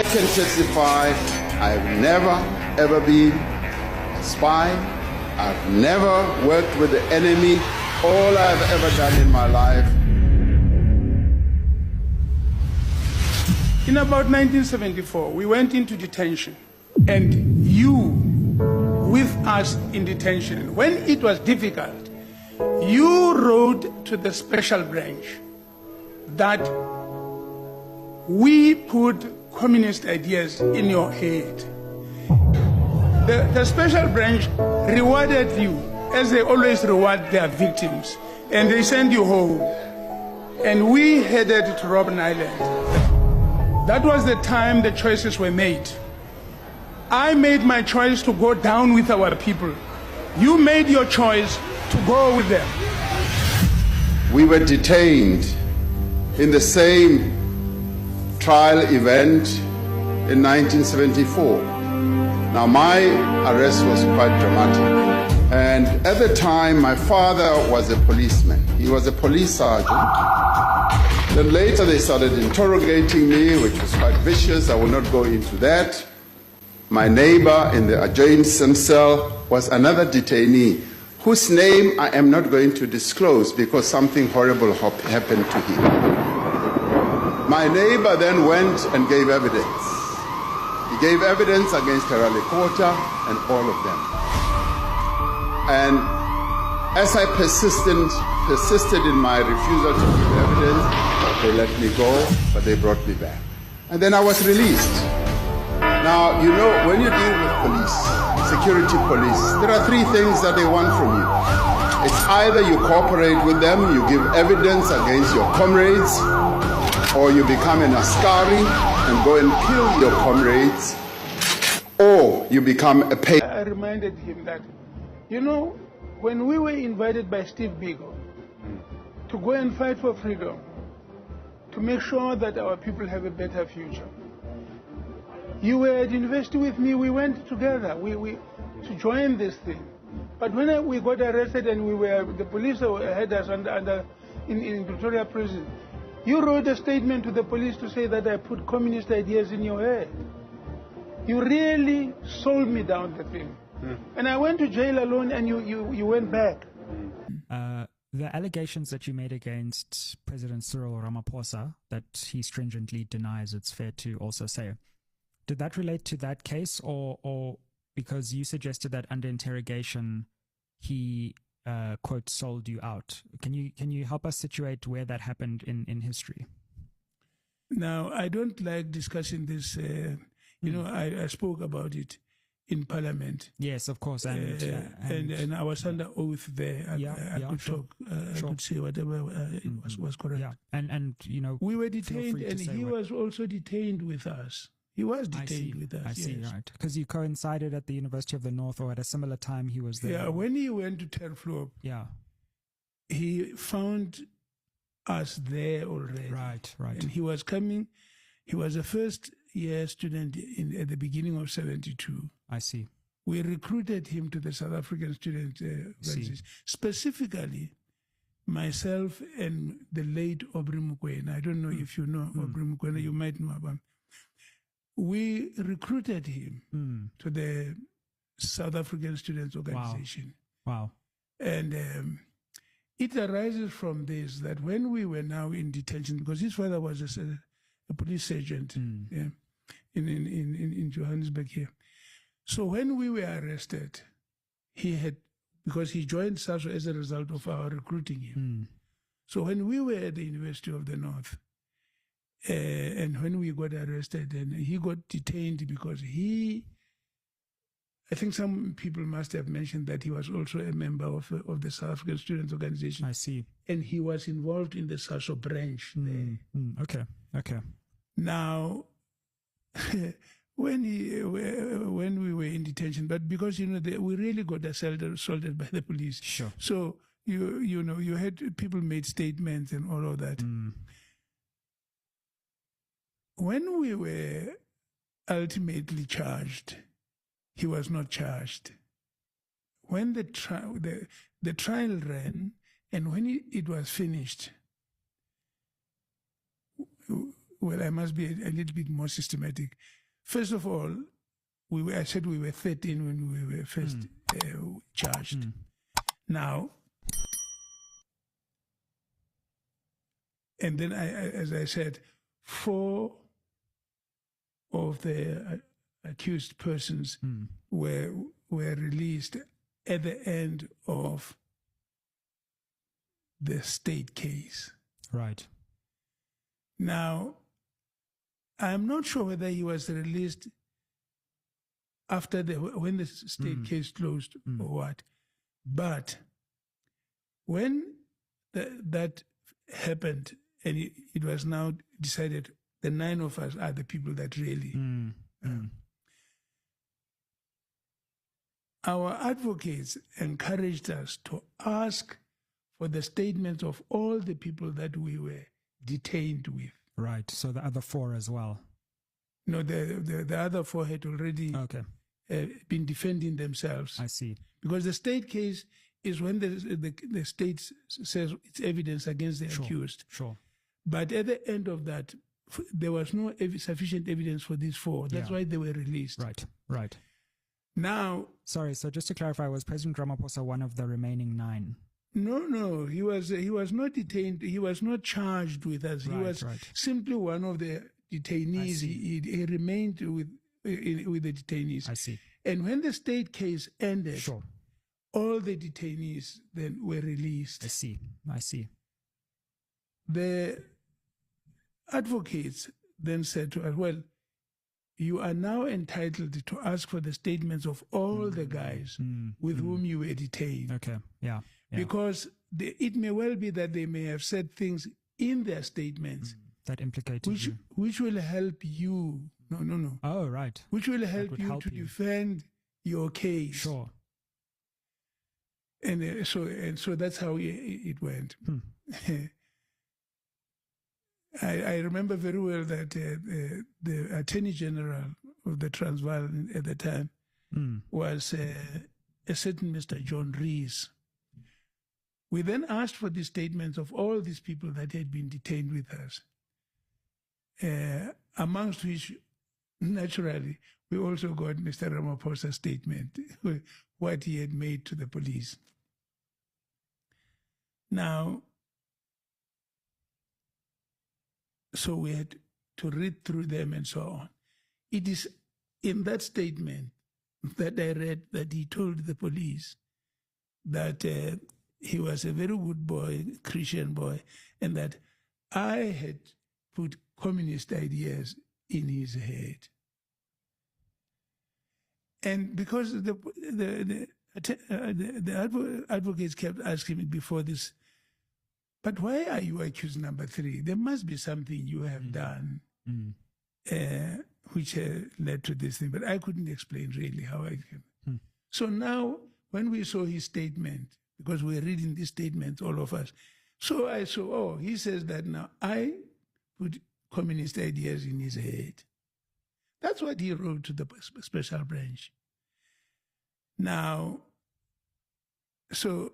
I can testify I've never, ever been a spy. I've never worked with the enemy. All I've ever done in my life. In about 1974, we went into detention, and you with us in detention. When it was difficult, you wrote to the special branch that we put communist ideas in your head. The special branch rewarded you as they always reward their victims, and they sent you home. And we headed to Robben Island. That was the time the choices were made. I made my choice to go down with our people. You made your choice to go with them. We were detained in the same trial event in 1974. Now, my arrest was quite dramatic. And at the time, my father was a policeman. He was a police sergeant. Then later they started interrogating me, which was quite vicious. I will not go into that. My neighbor in the adjacent cell was another detainee, whose name I am not going to disclose because something horrible happened to him. My neighbor then went and gave evidence. He gave evidence against Terale Kota and all of them. And as I persisted in my refusal to give evidence, they let me go, but they brought me back. And then I was released. Now, you know, when you deal with police, security police, there are three things that they want from you. It's either you cooperate with them, you give evidence against your comrades, or you become an askari and go and kill your comrades, or you become a paid. I reminded him that, you know, when we were invited by Steve Biko to go and fight for freedom, to make sure that our people have a better future, you were at university with me. We went together to join this thing. But when we got arrested and the police had us in Pretoria prison, you wrote a statement to the police to say that I put communist ideas in your head. You really sold me down the thing. And I went to jail alone, and you went back. The allegations that you made against President Cyril Ramaphosa, that he stringently denies, it's fair to also say, did that relate to that case, or because you suggested that under interrogation he quote sold you out? Can you help us situate where that happened in history? Now, I don't like discussing this. You know, I spoke about it in Parliament. Yes, of course, and I was under oath there. I could talk. I could say whatever was correct. Yeah, and you know, we were detained, and he was also detained with us. He was detained with us. I see, right. Because you coincided at the University of the North, or at a similar time he was there. Yeah, when he went to Terflop, he found us there already. Right. And he was coming. He was a first-year student at the beginning of 72. I see. We recruited him to the South African Student Organization. Specifically, myself and the late Aubrey Mokoena. I don't know if you know Aubrey Mokoena. You might know about him. We recruited him to the South African Students Organization. Wow. And it arises from this, that when we were now in detention, because his father was a police sergeant in Johannesburg here. So when we were arrested, because he joined SASO as a result of our recruiting him. So when we were at the University of the North, and when we got arrested, and he got detained because I think some people must have mentioned that he was also a member of the South African Students Organization. I see. And he was involved in the SASO branch there. Okay. Now, when we were in detention, but because, you know, we really got assaulted by the police. Sure. So, you know, you had people made statements and all of that. When we were ultimately charged, he was not charged. When the trial ran, and when it was finished, well, I must be a little bit more systematic. First of all, I said we were 13 when we were first charged. Now, and then, as I said, 4 of the accused persons were released at the end of the state case. Right. Now, I'm not sure whether he was released after when the state case closed or what, but when that happened, and it was now decided the 9 of us are the people that really. Our advocates encouraged us to ask for the statements of all the people that we were detained with. Right. So the other 4 as well. No, the other 4 had already been defending themselves. I see. Because the state case is when the state says it's evidence against the accused. Sure. But at the end of that, there was no sufficient evidence for these 4. That's why they were released. Right. Now... Sorry, so just to clarify, was President Ramaphosa one of the remaining 9? No, he was not detained. He was not charged with us. He was simply one of the detainees. He remained with the detainees. I see. And when the state case ended, all the detainees then were released. I see. The advocates then said to us, well, you are now entitled to ask for the statements of all the guys with whom you were detained. Okay, yeah. Because it may well be that they may have said things in their statements that implicated you. Which will help you. No. Oh, right. Which will help you to defend your case. Sure. And so that's how it went. I remember very well that the Attorney General of the Transvaal at the time was a certain Mr. John Rees. We then asked for the statements of all these people that had been detained with us, amongst which, naturally, we also got Mr. Ramaphosa's statement, what he had made to the police. Now, so we had to read through them and so on. It is in that statement that I read that he told the police that he was a very good boy, Christian boy, and that I had put communist ideas in his head. And because the advocates kept asking me before this, but why are you accused number 3? There must be something you have done which led to this thing. But I couldn't explain really how I can. So now, when we saw his statement, because we're reading this statement, all of us, so I saw, he says that now I put communist ideas in his head. That's what he wrote to the special branch. Now, so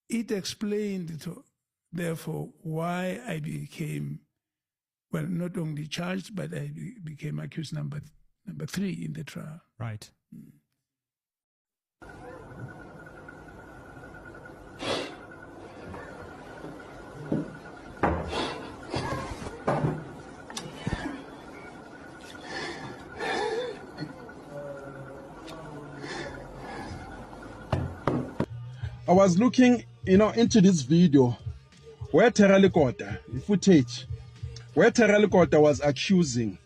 it explained, therefore, why I became, well, not only charged, but I became accused number 3 in the trial. Right. I was looking, into this video where Thera Lekota, the footage, where Thera Lekota was accusing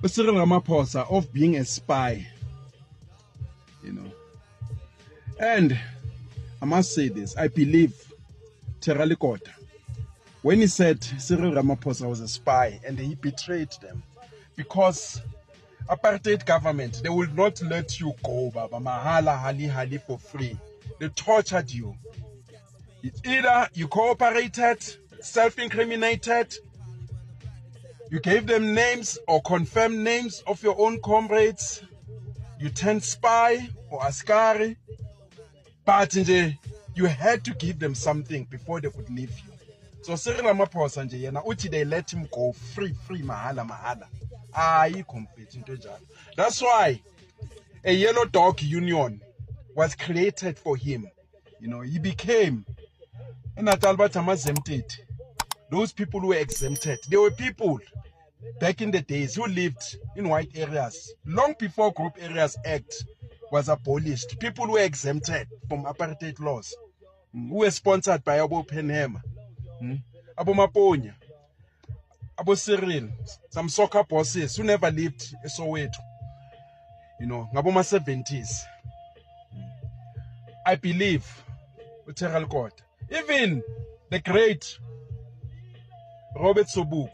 Cyril Ramaphosa of being a spy, And I must say this, I believe Thera Lekota, when he said Cyril Ramaphosa was a spy and he betrayed them, because apartheid government, they will not let you go, Baba, mahala, hali, for free. They tortured you. It's either you cooperated, self-incriminated, you gave them names or confirmed names of your own comrades, you turned spy or askari, but you had to give them something before they could leave you. So Cyril Ramaphosa nje yena uthi they let him go free mahala. Complete into njalo. That's why a yellow dog union was created for him. You know, he became those people who were exempted. There were people back in the days who lived in white areas long before Group Areas Act was abolished. People who were exempted from apartheid laws, who were sponsored by Abo Penhema, Abo Maponya, Abo Cyril, some soccer bosses who never lived in Soweto. You know, Abo ma 70s. I believe with Teral God, even the great Robert Sobukwe,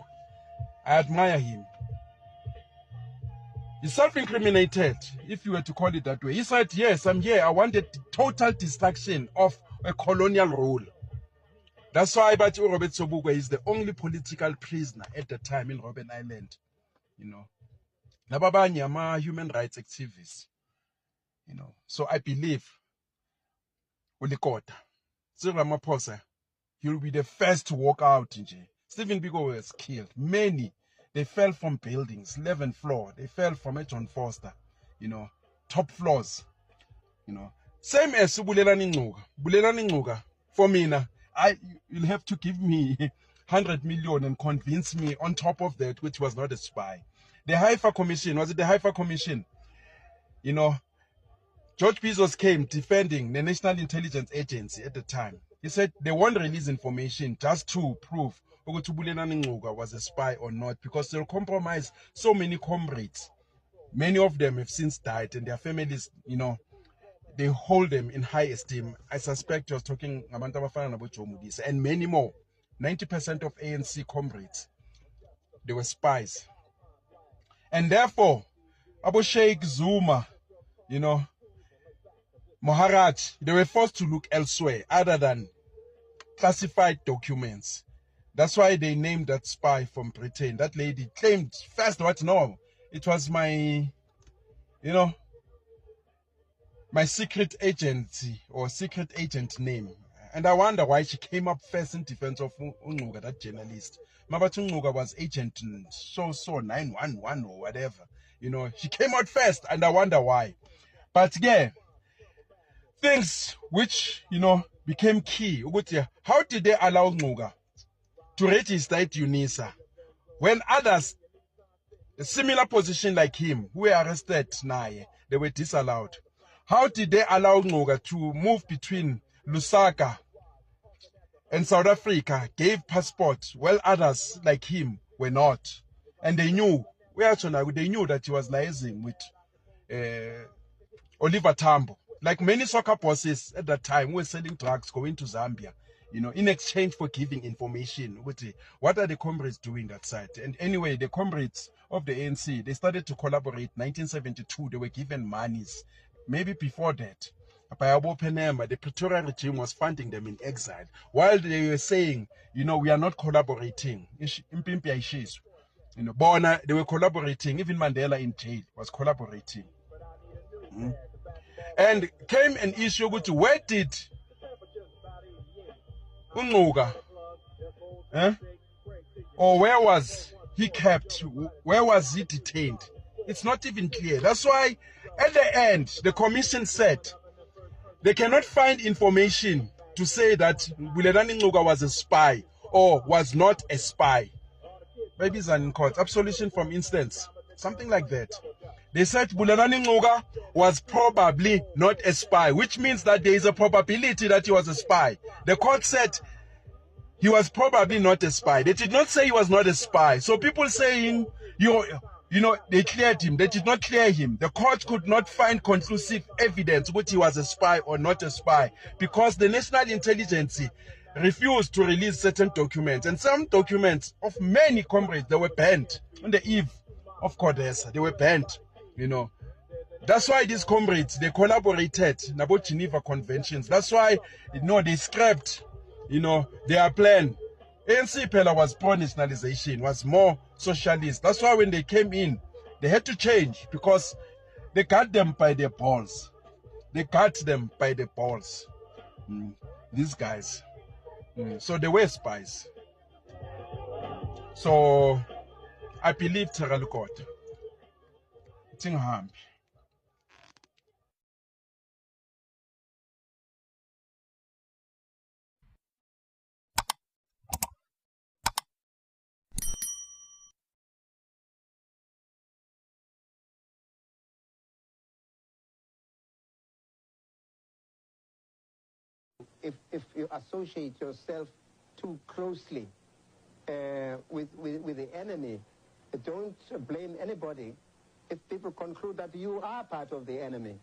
I admire him. He self-incriminated, if you were to call it that way. He said, yes, I'm here. I wanted total destruction of a colonial rule. That's why Robert Sobukwe is the only political prisoner at the time in Robben Island. You know, Nababanye ama human rights activists. You know, so I believe Ulikota, Cyril Ramaphosa, he will be the first to walk out in jail. Stephen Biko was killed. Many, they fell from buildings, 11th floor. They fell from John Foster, you know, top floors, you know. Same as Bulelani Ngcuka. Bulelani Ngcuka, for me, you'll have to give me 100 million and convince me on top of that, which was not a spy. The Haifa Commission, was it the Haifa Commission? You know, George Bezos came defending the National Intelligence Agency at the time. He said they won't release information just to prove whether Bulelani Ngcuka was a spy or not, because they'll compromise so many comrades. Many of them have since died, and their families, you know, they hold them in high esteem. I suspect you're talking about Joe Modise and many more. 90% of ANC comrades, they were spies. And therefore, Abu Sheikh Zuma, you know, Maharaj, they were forced to look elsewhere other than classified documents. That's why they named that spy from Britain. That lady claimed first, what? No, it was my, you know, my secret agency or secret agent name. And I wonder why she came up first in defense of Ngcuka, that journalist. Mabatu Ngcuka was agent so 911 or whatever. You know, she came out first, and I wonder why. But yeah, things which, you know, became key. How did they allow Ngcuka to register at UNISA when others, a similar position like him, who were arrested, they were disallowed? How did they allow Ngcuka to move between Lusaka and South Africa, gave passports, while others like him were not? And they knew, they knew that he was liaising with Oliver Tambo. Like many soccer bosses at that time who were selling drugs, going to Zambia, you know, in exchange for giving information. What are the comrades doing that side? And anyway, the comrades of the ANC, they started to collaborate. 1972, they were given monies. Maybe before that, by Abo Penhema, the Pretoria regime was funding them in exile, while they were saying, you know, we are not collaborating. You know, Bona, they were collaborating. Even Mandela in jail was collaborating. And came an issue with where did Ngcuka, or where was he kept? Where was he detained? It's not even clear. That's why at the end, the commission said they cannot find information to say that Bulelani Ngcuka was a spy or was not a spy. Maybe it's in court. Absolution from instance. Something like that. They said Bulelani Ngcuka was probably not a spy, which means that there is a probability that he was a spy. The court said he was probably not a spy. They did not say he was not a spy. So people saying, you know, they cleared him. They did not clear him. The court could not find conclusive evidence which he was a spy or not a spy, because the National Intelligence refused to release certain documents. And some documents of many comrades, they were banned on the eve of CODESA. They were banned, you know. That's why these comrades, they collaborated in about Geneva Conventions. That's why, you know, they scrapped, you know, their plan. ANC Pela was pro-nationalization, was more socialist. That's why when they came in, they had to change, because they got them by their balls. They got them by the balls. These guys. So they were spies. So I believe Terralikota. Tingahambi. If you associate yourself too closely with the enemy, don't blame anybody if people conclude that you are part of the enemy.